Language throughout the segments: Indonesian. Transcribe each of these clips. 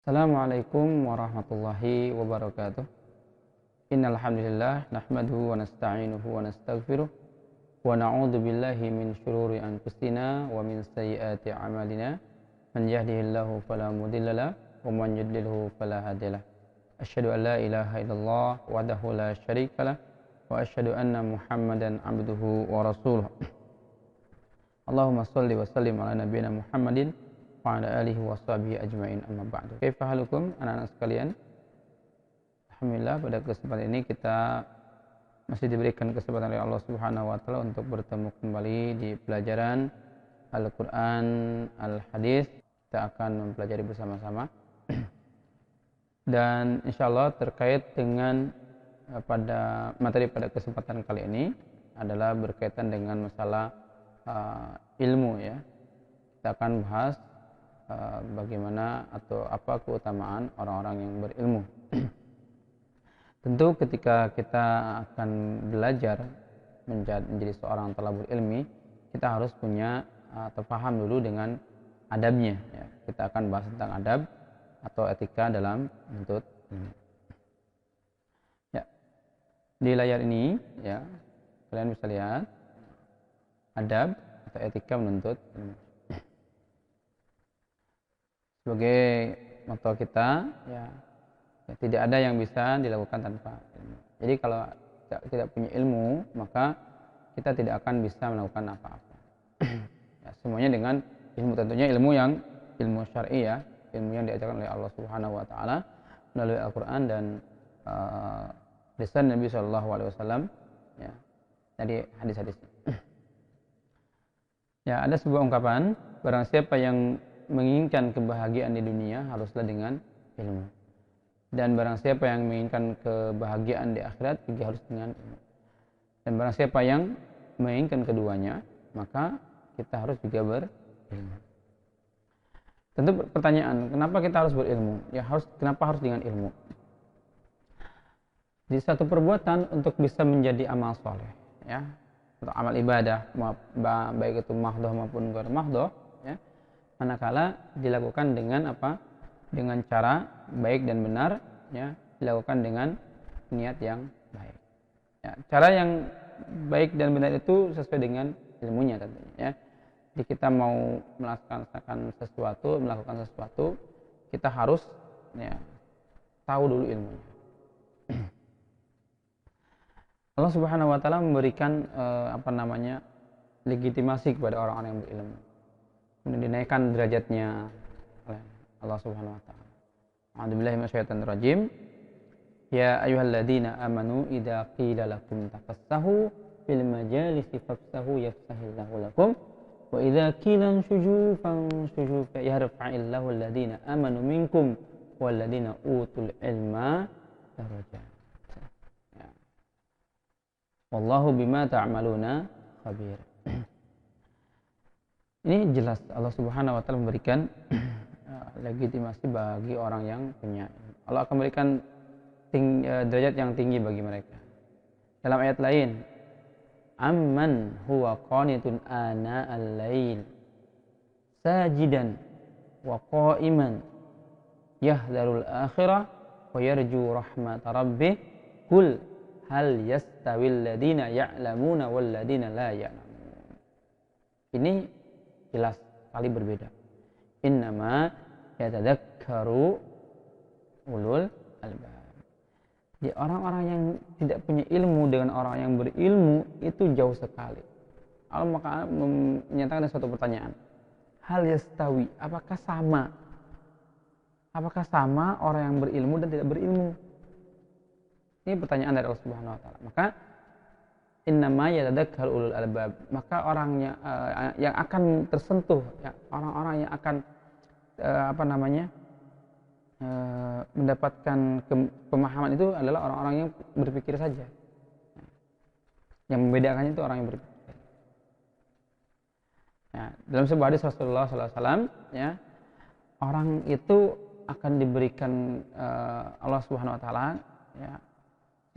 Assalamualaikum warahmatullahi wabarakatuh. Innal hamdalillah nahmaduhu wa nasta'inuhu wa nastaghfiruh wa na'udzu billahi min shururi anfusina wa min sayyiati a'malina. Man yahdihillahu fala mudhillalah wa man yudlilhu fala hadiyalah. Asyhadu an la ilaha illallah wahdahu la syarikalah wa asyhadu anna Muhammadan abduhu wa rasuluh. Allahumma shalli wa sallim ala nabiyyina Muhammadin wa ala alihi wa sahbihi ajma'in, amma ba'du. Kaifa halukum anak-anak sekalian? Alhamdulillah, pada kesempatan ini kita masih diberikan kesempatan oleh Allah Subhanahu wa taala untuk bertemu kembali di pelajaran Al-Qur'an Al-Hadis. Kita akan mempelajari bersama-sama. Dan insyaallah terkait dengan pada materi pada kesempatan kali ini adalah berkaitan dengan masalah ilmu, ya. Kita akan bahas bagaimana atau apa keutamaan orang-orang yang berilmu. Tentu ketika kita akan belajar menjadi seorang thalabul ilmi, kita harus punya atau paham dulu dengan adabnya, ya. Kita akan bahas tentang adab atau etika dalam menuntut ilmu. Ya. Di layar ini, ya, kalian bisa lihat adab atau etika menuntut ilmu. Sebagai motto kita, ya, tidak ada yang bisa dilakukan tanpa ilmu. Jadi kalau tidak punya ilmu, maka kita tidak akan bisa melakukan apa-apa. Ya, semuanya dengan ilmu, tentunya ilmu syar'i, ya, ilmu yang diajarkan oleh Allah Subhanahu wa taala melalui Al-Qur'an dan lisan Nabi sallallahu alaihi wasallam, ya, dari hadis-hadis. Ya, ada sebuah ungkapan, barang siapa yang menginginkan kebahagiaan di dunia haruslah dengan ilmu, dan barang siapa yang menginginkan kebahagiaan di akhirat juga harus dengan ilmu, dan barang siapa yang menginginkan keduanya maka kita harus juga berilmu. Tentu pertanyaan, kenapa kita harus berilmu? Ya, kenapa harus dengan ilmu? Di satu perbuatan untuk bisa menjadi amal soleh, ya, atau amal ibadah, baik itu mahdoh maupun ghair mahdoh, ya, manakala dilakukan dengan apa? Dengan cara baik dan benar, ya, dilakukan dengan niat yang baik. Ya, cara yang baik dan benar itu sesuai dengan ilmunya tentunya, ya. Jadi kita mau melakukan sesuatu, kita harus, ya, tahu dulu ilmunya. Allah Subhanahu wa taala memberikan legitimasi kepada orang-orang yang berilmu. Kemudian dinaikkan derajatnya oleh Allah Subhanahu wa taala. A'udzubillahi minasyaitonir rajim. Ya ayyuhalladzina amanu idza qila lakum tafassahu fil majalisi fafsahu yafsahillahu lakum wa idza qila anshuju fanshuju yarfa'illahu alladzina amanu minkum walladzina utul ilma darajat. Ya. Wallahu bima ta'maluna khabir. Ini jelas Allah Subhanahu wa taala memberikan legitimasi bagi orang yang punya ilmu. Allah akan memberikan derajat yang tinggi bagi mereka. Dalam ayat lain, amman huwa qanitun ana al-lail sajidan wa qa'iman yahdharul akhirah wa yarju rahmat rabbih qul hal yastawil ladina ya'lamuna wal ladina la ya'lamun. Ini jelas sekali berbeda. Innama yatadzakkaru ulul albab. Jadi orang-orang yang tidak punya ilmu dengan orang yang berilmu itu jauh sekali. Allah maka menyatakan suatu pertanyaan. Hal yastawi, apakah sama? Apakah sama orang yang berilmu dan tidak berilmu? Ini pertanyaan dari Allah Subhanahu wa taala. Maka innama yatadzakkaru ulul albab, maka orangnya yang akan tersentuh, ya, orang-orang yang akan mendapatkan pemahaman itu adalah orang-orang yang berpikir saja. Yang membedakannya itu orang yang berpikir. Ya, dalam sebuah hadis Rasulullah SAW, ya, orang itu akan diberikan Allah Subhanahu Wa Taala, ya,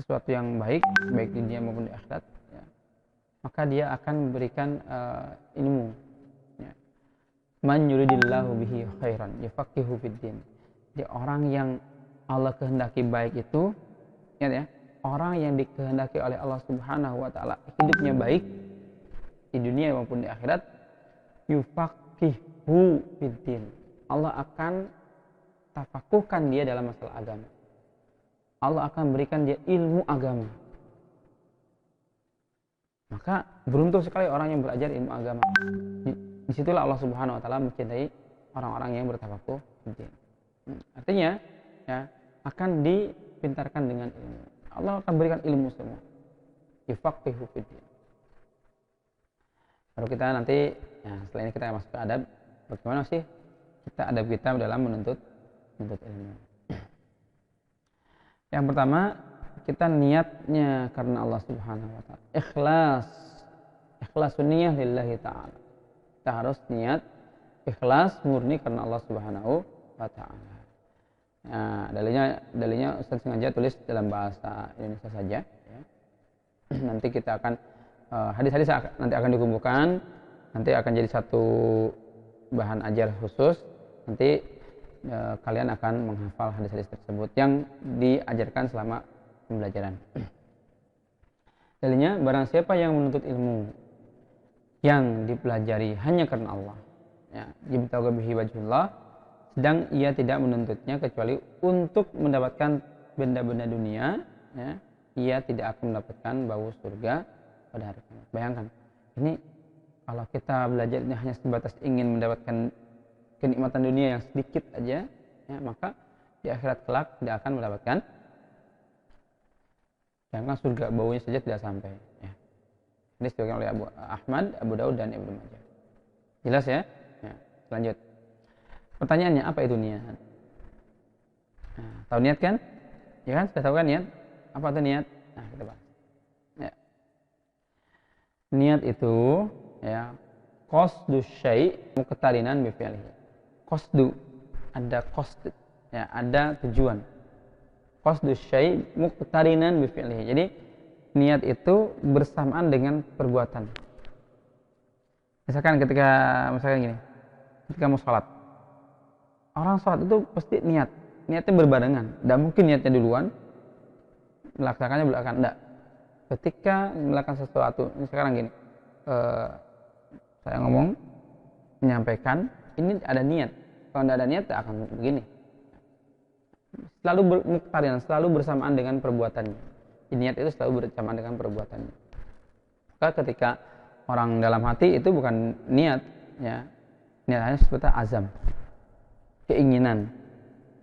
sesuatu yang baik di dunia maupun di akhirat. Ya. Maka dia akan memberikan ilmu. Ya. Man yuridillahu bihi khairan yufaqihu fid din. Jadi orang yang Allah kehendaki baik itu, ingat ya, orang yang dikehendaki oleh Allah Subhanahu wa taala hidupnya baik di dunia maupun di akhirat, yufaqihu fiddin. Allah akan tafakuhkan dia dalam masalah agama. Allah akan berikan dia ilmu agama. Maka beruntung sekali orang yang belajar ilmu agama. Disitulah Allah Subhanahu wa taala mencintai orang-orang yang bertafakuh fiddin. Artinya ya, akan dipintarkan dengan ilmu. Allah akan berikan ilmu semua. Yufaqihu fiddin. Baru kita nanti, ya, setelah ini kita masuk ke adab. Bagaimana sih adab kita dalam menuntut ilmu? Yang pertama, kita niatnya karena Allah Subhanahu wa taala. Ikhlas niyyah lillahi ta'ala. Kita harus niat ikhlas murni karena Allah Subhanahu wa taala. Nah, dalilnya Ustaz sengaja tulis dalam bahasa Indonesia saja ya. Nanti kita akan hadis-hadis nanti akan dikumpulkan, nanti akan jadi satu bahan ajar khusus. Nanti kalian akan menghafal hadis-hadis tersebut yang diajarkan selama pembelajaran. Dalilnya, barang siapa yang menuntut ilmu yang dipelajari hanya karena Allah, ya, yabtaghi bihi wajhullah, sedang ia tidak menuntutnya kecuali untuk mendapatkan benda-benda dunia, ya, ia tidak akan mendapatkan bau surga pada hari kiamat. Bayangkan, ini kalau kita belajar hanya sebatas ingin mendapatkan kenikmatan dunia yang sedikit aja, ya, maka di akhirat kelak tidak akan mendapatkan, jangan surga, baunya saja tidak sampai. Ya. Ini disebutkan oleh Ahmad, Abu Daud, dan Ibnu Majah. Jelas ya? Ya. Lanjut. Pertanyaannya, apa itu niat? Nah, tahu niat kan? Ya kan? Sudah tahu kan niat? Apa itu niat? Nah, kita bahas. Ya. Niat itu, ya, qasdu syai' muqtarinan bi fi'lihi. Qasdu, ada qasd, ya, ada tujuan. Qasdu syai' muqtarinan bi fi'lihi. Jadi niat itu bersamaan dengan perbuatan. Misalkan gini, ketika mau sholat, orang sholat itu pasti niatnya berbarengan. Tidak mungkin niatnya duluan, melaksanakannya belakangan. Tidak. Ketika melakukan sesuatu, ini sekarang gini, saya ngomong, menyampaikan, ini ada niat. Kalau tidak ada niat, tidak akan begini. Selalu bermuktarian, selalu bersamaan dengan perbuatannya. Niat itu selalu bersamaan dengan perbuatannya. Maka ketika orang dalam hati itu bukan niat, ya, niatnya seperti azam, keinginan.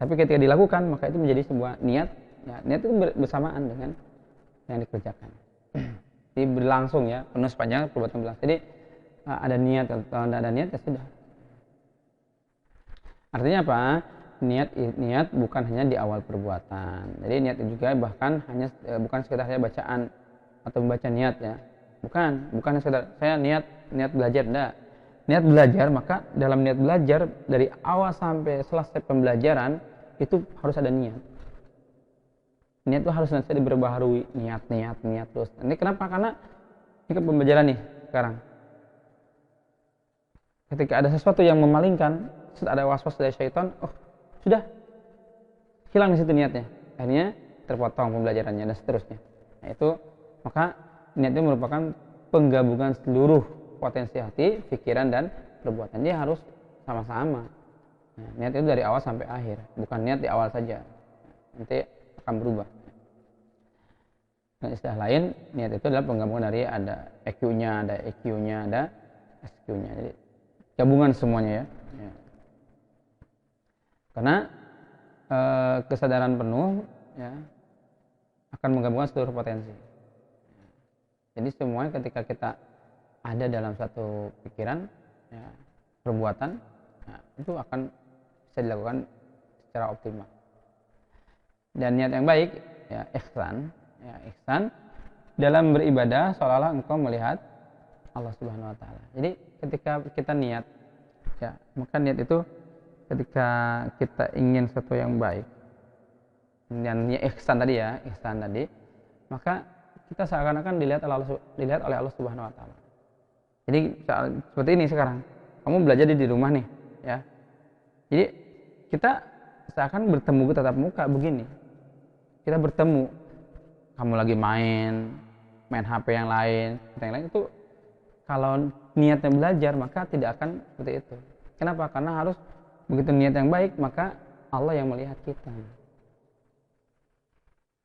Tapi ketika dilakukan, maka itu menjadi sebuah niat. Ya, niat itu bersamaan dengan yang dikerjakan. Jadi berlangsung, ya, penuh sepanjang perbuatan berlangsung. Jadi ada niat, kalau tidak ada niat ya sudah. Artinya apa? Niat bukan hanya di awal perbuatan. Jadi niat juga bahkan bukan sekedar hanya bacaan atau membaca niat, ya. Bukan sekedar saya niat belajar, enggak. Niat belajar, maka dalam niat belajar dari awal sampai selesai pembelajaran itu harus ada niat. Niat itu harus nanti diperbaharui, niat terus. Ini kenapa? Karena ini kan pembelajaran nih sekarang. Ketika ada sesuatu yang memalingkan, ada was-was dari syaitan, sudah hilang di situ niatnya. Akhirnya terpotong pembelajarannya dan seterusnya. Nah, itu maka niat itu merupakan penggabungan seluruh potensi hati, pikiran, dan perbuatan. Dia harus sama-sama. Nah, niat itu dari awal sampai akhir, bukan niat di awal saja. Nanti akan berubah. Dengan istilah lain, niat itu adalah penggabungan dari ada EQ-nya, ada EQ-nya, ada SQ-nya. Jadi gabungan semuanya, ya. Karena kesadaran penuh, ya, akan menggabungkan seluruh potensi. Jadi semuanya ketika kita ada dalam satu pikiran, ya, perbuatan, ya, itu akan bisa dilakukan secara optimal. Dan niat yang baik, ya, ihsan dalam beribadah seolah-olah engkau melihat Allah Subhanahu wa taala. Jadi ketika kita niat, ya, maka niat itu ketika kita ingin sesuatu yang baik dan ihsan tadi, maka kita seakan-akan dilihat oleh Allah Subhanahu wa taala. Jadi seperti ini sekarang, kamu belajar di rumah nih, ya. Jadi kita seakan bertemu tatap muka begini. Kita bertemu, kamu lagi main HP yang lain, itu kalau niatnya belajar maka tidak akan seperti itu. Kenapa? Karena harus begitu niat yang baik maka Allah yang melihat kita.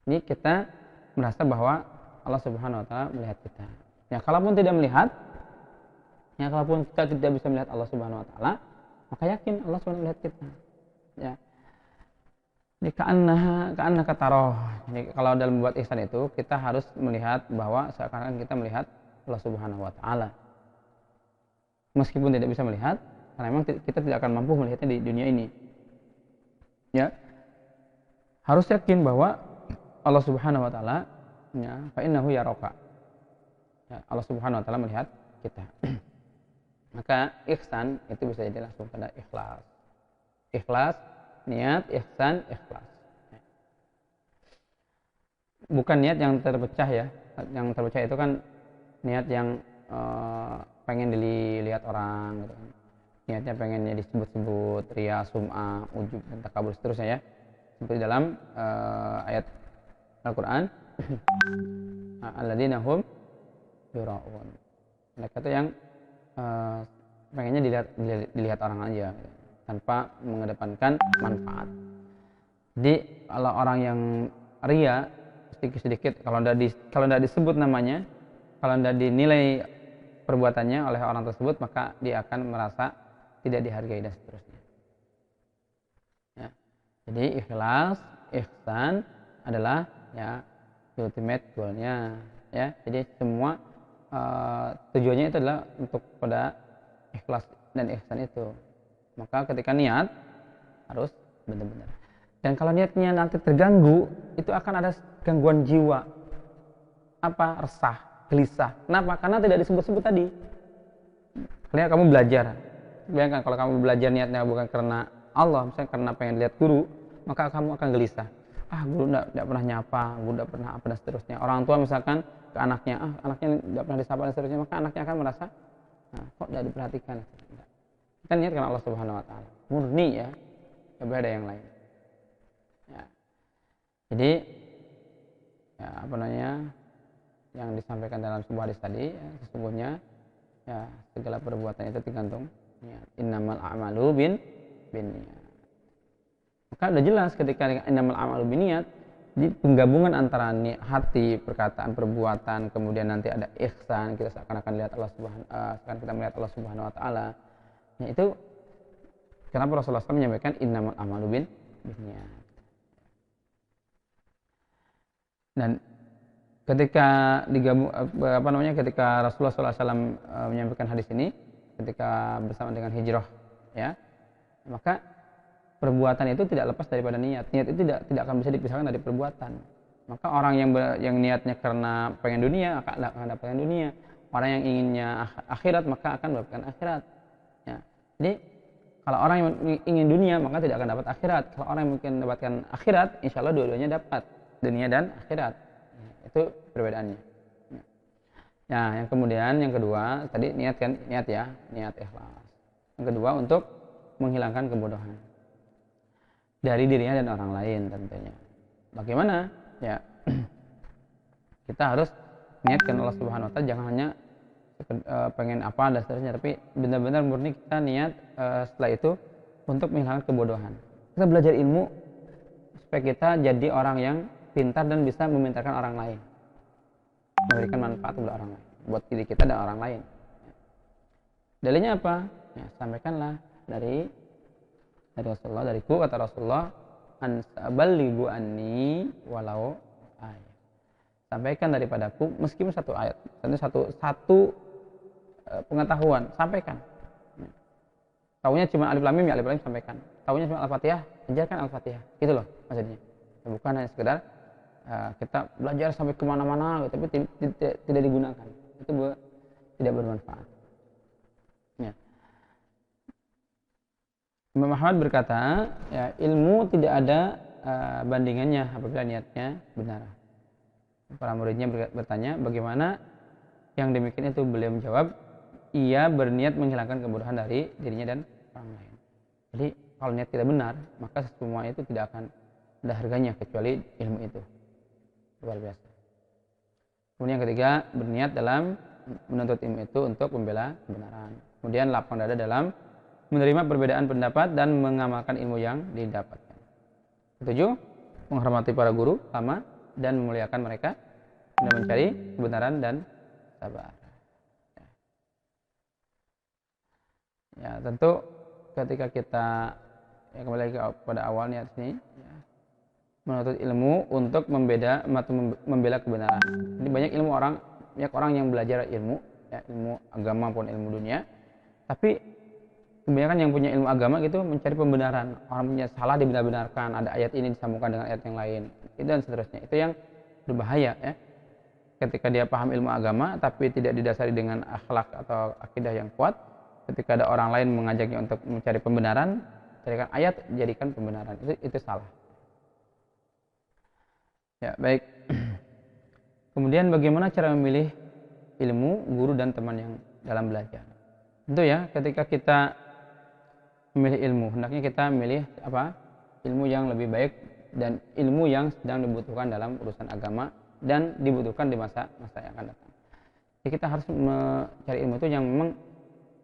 Ini kita merasa bahwa Allah Subhanahu wa taala melihat kita. Ya, kalaupun tidak melihat, ya kalaupun kita tidak bisa melihat Allah Subhanahu wa taala, maka yakin Allah Subhanahu melihat kita. Ya. Jadi ka'anna kataroh. Jadi kalau dalam membuat ihsan itu kita harus melihat bahwa seakan-akan kita melihat Allah Subhanahu wa taala. Meskipun tidak bisa melihat, karena memang kita tidak akan mampu melihatnya di dunia ini. Ya. Harus yakin bahwa Allah Subhanahu wa taala, ya, fa innahu yaraka. Ya, Allah Subhanahu wa taala melihat kita. Maka ihsan itu bisa jadi langsung pada ikhlas. Ikhlas, niat, ihsan, ikhlas. Bukan niat yang terpecah ya. Yang terpecah itu kan niat yang pengen dilihat orang gitu kan. Niatnya pengennya disebut-sebut, riya, sum'ah, ujub dan takabur seterusnya ya. Seperti dalam ayat Al-Qur'an alladzina hum yura'un. Mereka itu yang pengennya dilihat orang aja tanpa mengedepankan manfaat. Jadi kalau orang yang ria sedikit-sedikit kalau tidak disebut namanya, kalau tidak dinilai perbuatannya oleh orang tersebut, maka dia akan merasa tidak dihargai dan seterusnya. Ya. Jadi ikhlas, ihsan adalah ya ultimate goalnya. Ya. Jadi semua tujuannya itu adalah untuk pada ikhlas dan ihsan itu. Maka ketika niat harus benar-benar. Dan kalau niatnya nanti terganggu, itu akan ada gangguan jiwa. Apa? Resah, gelisah. Kenapa? Karena tidak disebut-sebut tadi. Kalian kamu belajar. Bayangkan kalau kamu belajar niatnya bukan karena Allah, misalnya karena pengen lihat guru, maka kamu akan gelisah. Guru tidak pernah nyapa, guru tidak pernah apa dan seterusnya. Orang tua misalkan ke anaknya, anaknya tidak pernah disapa dan seterusnya, maka anaknya akan merasa, kok tidak diperhatikan. Kita niat karena Allah Subhanahu wa taala. Murni ya, tidak ada yang lain. Ya. Jadi ya apa namanya? Yang disampaikan dalam sebuah hadis tadi, ya, sesungguhnya ya segala perbuatan itu tergantung niat. Innamal a'malu binniyat. Maka sudah jelas ketika innamal a'malu binniyat, di penggabungan antara hati, perkataan, perbuatan, kemudian nanti ada ihsan, kita seakan-akan lihat Allah seakan kita melihat Allah Subhanahu wa taala. Ya, itu kenapa Rasulullah SAW menyampaikan innamal a'malu binniyat. Dan ketika ketika Rasulullah SAW menyampaikan hadis ini, ketika bersama dengan hijrah, ya, maka perbuatan itu tidak lepas daripada niat. Niat itu tidak akan bisa dipisahkan dari perbuatan. Maka orang yang niatnya karena pengen dunia akan dapatkan dunia. Orang yang inginnya akhirat maka akan mendapatkan akhirat. Ya. Jadi kalau orang yang ingin dunia maka tidak akan dapat akhirat. Kalau orang yang mungkin mendapatkan akhirat, insya Allah dua-duanya dapat, dunia dan akhirat. Itu perbedaannya. Ya, yang kedua tadi niat ikhlas. Yang kedua untuk menghilangkan kebodohan dari dirinya dan orang lain tentunya. Bagaimana? Ya, kita harus niatkan Allah Subhanahu wa taala, jangan hanya pengen apa dan seterusnya, tapi benar-benar murni kita niat setelah itu untuk menghilangkan kebodohan. Kita belajar ilmu supaya kita jadi orang yang pintar dan bisa memintarkan orang lain, memberikan manfaat kepada orang lain, buat diri kita dan orang lain. Dalilnya apa? Ya, sampaikanlah dari Rasulullah, dariku kata Rasulullah, ballighu anni walau ayat. Sampaikan daripadaku meskipun satu ayat, satu pengetahuan, sampaikan. Taunya cuma alif lam mim, ya alif lam mim sampaikan. Taunya cuma Al-Fatihah, ajarkan Al-Fatihah. Gitu loh maksudnya. Bukan hanya sekedar kita belajar sampai kemana-mana, tapi tidak digunakan. Itu tidak bermanfaat. Ya. Imam Ahmad berkata, ya, ilmu tidak ada bandingannya apabila niatnya benar. Para muridnya bertanya, bagaimana yang demikian itu? Beliau menjawab, ia berniat menghilangkan kebodohan dari dirinya dan orang lain. Jadi kalau niat kita benar, maka semua itu tidak akan ada harganya kecuali ilmu itu. Luar biasa. Kemudian yang ketiga, berniat dalam menuntut ilmu itu untuk membela kebenaran. Kemudian lapang dada dalam menerima perbedaan pendapat dan mengamalkan ilmu yang didapatkan. Ketujuh, menghormati para guru, ulama, dan memuliakan mereka dan mencari kebenaran dan sabar. Ya, tentu ketika kita kembali lagi pada awalnya sini, ya, menuntut ilmu untuk membela kebenaran. Jadi banyak orang yang belajar ilmu, ya, ilmu agama maupun ilmu dunia, tapi kebanyakan yang punya ilmu agama gitu mencari pembenaran. Orang punya salah dibenar-benarkan, ada ayat ini disambungkan dengan ayat yang lain, dan seterusnya. Itu yang berbahaya, ya. Ketika dia paham ilmu agama tapi tidak didasari dengan akhlak atau akidah yang kuat, ketika ada orang lain mengajaknya untuk mencari pembenaran, carikan ayat jadikan pembenaran, itu salah. Ya, baik. Kemudian bagaimana cara memilih ilmu, guru dan teman yang dalam belajar? Tentu ya, ketika kita memilih ilmu, hendaknya kita memilih ilmu yang lebih baik dan ilmu yang sedang dibutuhkan dalam urusan agama dan dibutuhkan di masa yang akan datang. Jadi kita harus mencari ilmu itu yang memang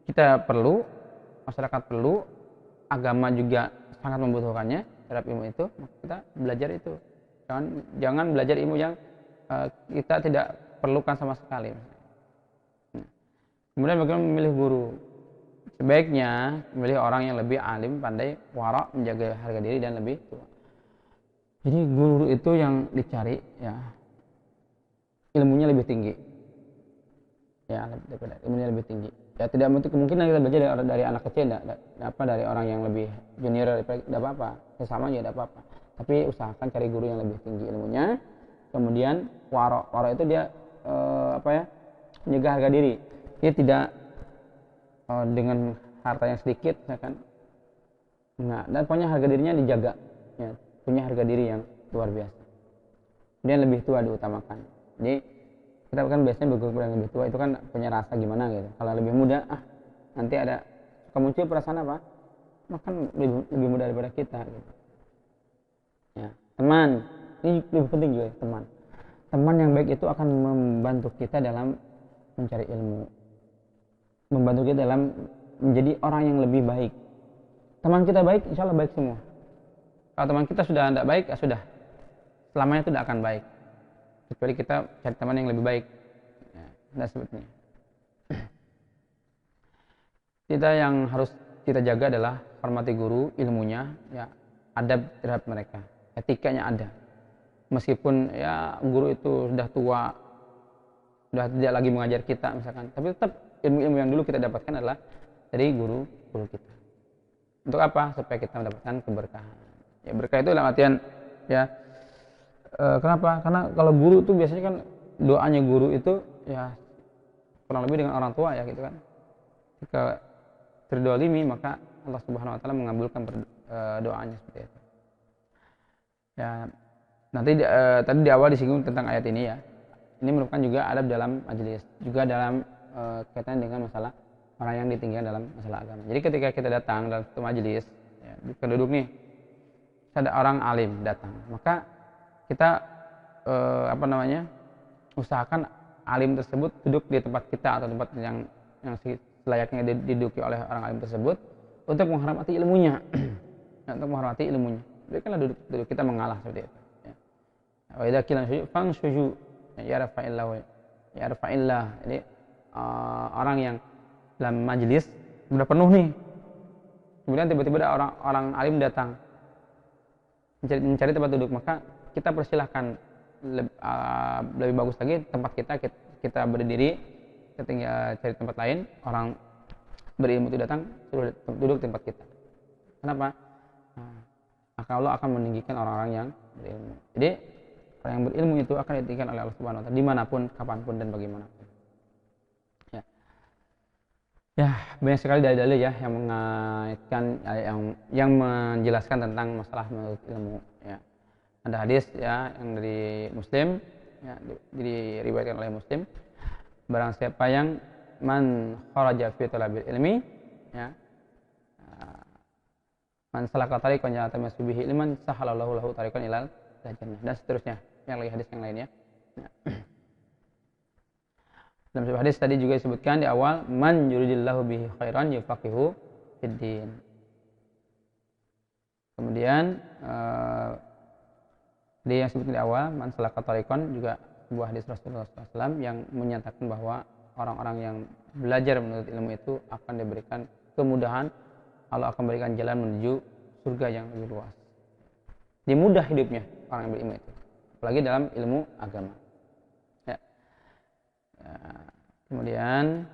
kita perlu, masyarakat perlu, agama juga sangat membutuhkannya terhadap ilmu itu, maka kita belajar itu. Jangan belajar ilmu yang kita tidak perlukan sama sekali. Kemudian bagaimana memilih guru? Sebaiknya memilih orang yang lebih alim, pandai, wara, menjaga harga diri dan lebih tua. Jadi guru itu yang dicari, ya, ilmunya lebih tinggi, ya, ilmunya lebih tinggi. Ya, tidak mungkin kita belajar dari anak kecil, dari orang yang lebih junior, tidak apa-apa, sama juga tidak apa-apa. Tapi usahakan cari guru yang lebih tinggi ilmunya. Kemudian wara itu dia menjaga harga diri. Dia tidak dengan harta yang sedikit, misalkan. Nah, dan punya harga dirinya dijaga, ya, punya harga diri yang luar biasa. Kemudian lebih tua diutamakan. Jadi kita kan biasanya berguru yang lebih tua itu kan punya rasa gimana gitu. Kalau lebih muda, nanti ada muncul perasaan apa? Makan lebih muda daripada kita gitu. Ya, teman, ini lebih penting juga, teman. Teman yang baik itu akan membantu kita dalam mencari ilmu, membantu kita dalam menjadi orang yang lebih baik. Teman kita baik, insya Allah baik semua. Kalau teman kita sudah tidak baik, ya sudah, selamanya tidak akan baik. Kecuali kita cari teman yang lebih baik, ya, dan sebetulnya. Kita yang harus kita jaga adalah hormati guru, ilmunya, ya, adab terhadap mereka, etikanya ada. Meskipun ya guru itu sudah tua, sudah tidak lagi mengajar kita misalkan, tapi tetap ilmu-ilmu yang dulu kita dapatkan adalah dari guru kita. Untuk apa? Supaya kita mendapatkan keberkahan. Ya, berkah itu dalam artian, ya, kenapa? Karena kalau guru itu biasanya kan doanya guru itu ya kurang lebih dengan orang tua, ya gitu kan. Jika terdolimi maka Allah Subhanahu Wa Taala mengabulkan doanya seperti itu. Ya, nanti tadi di awal disinggung tentang ayat ini, ya. Ini merupakan juga adab dalam majelis, juga dalam kaitan dengan masalah orang yang ditinggal dalam masalah agama. Jadi ketika kita datang dalam satu majelis, ya, penduduk nih, ada orang alim datang, maka kita usahakan alim tersebut duduk di tempat kita atau tempat yang selayaknya diduduki oleh orang alim tersebut untuk menghormati ilmunya. Untuk menghormati ilmunya. Berikanlah duduk kita mengalah seperti itu. Wa idza qila fanshuju yarfa'illah. Jadi orang yang dalam majelis sudah penuh nih, kemudian tiba-tiba ada orang alim datang mencari tempat duduk, maka kita persilahkan lebih bagus lagi tempat kita berdiri, kita tinggal cari tempat lain, orang berilmu itu datang suruh duduk di tempat kita. Kenapa? Maka Allah akan meninggikan orang-orang yang berilmu. Jadi orang yang berilmu itu akan ditinggikan oleh Allah Subhanahu Wa Taala dimanapun, kapanpun dan bagaimanapun. Ya, banyak sekali dalil-dalil, ya, yang mengaitkan, yang menjelaskan tentang masalah menuntut ilmu, ya. Ada hadis, ya, yang dari Muslim, ya, diriwayatkan oleh Muslim, barang siapa yang man kharaja fi talabil ilmi, ya, Man salaka tariqan yaltamisu bihi ilman sahalallahu lahu tariqan ilal jannah, dan seterusnya. Yang lagi hadis yang lainnya. Dalam sebuah hadis tadi juga disebutkan di awal, man yuridillahu bihi khairan yufaqihu fiddin. Kemudian dia yang sebutkan di awal, man salaka tariqan, juga sebuah hadis Rasulullah SAW yang menyatakan bahwa orang-orang yang belajar menuntut ilmu itu akan diberikan kemudahan, Allah akan berikan jalan menuju surga yang lebih luas. Dimudah hidupnya orang yang berilmu itu, apalagi dalam ilmu agama. Ya. Kemudian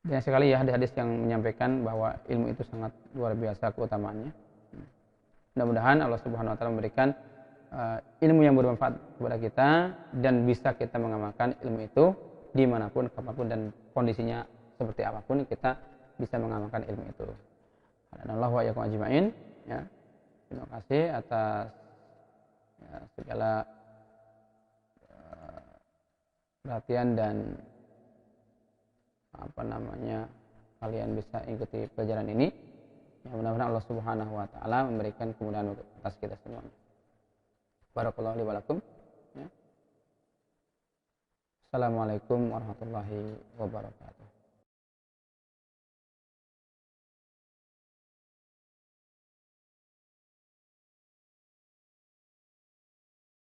banyak sekali ya hadis-hadis yang menyampaikan bahwa ilmu itu sangat luar biasa keutamaannya. Mudah-mudahan Allah Subhanahu wa taala memberikan ilmu yang bermanfaat kepada kita dan bisa kita mengamalkan ilmu itu dimanapun, kapanpun, dan kondisinya seperti apapun kita bisa mengamalkan ilmu itu. Alhamdulillah wa iyyakum ajma'in. Ya. Terima kasih atas segala perhatian dan kalian bisa ikuti pelajaran ini. Ya, mudah-mudahan Allah Subhanahu wa taala memberikan kemudahan atas kita semuanya. Barakallahu li wa lakum. Ya. Assalamualaikum warahmatullahi wabarakatuh.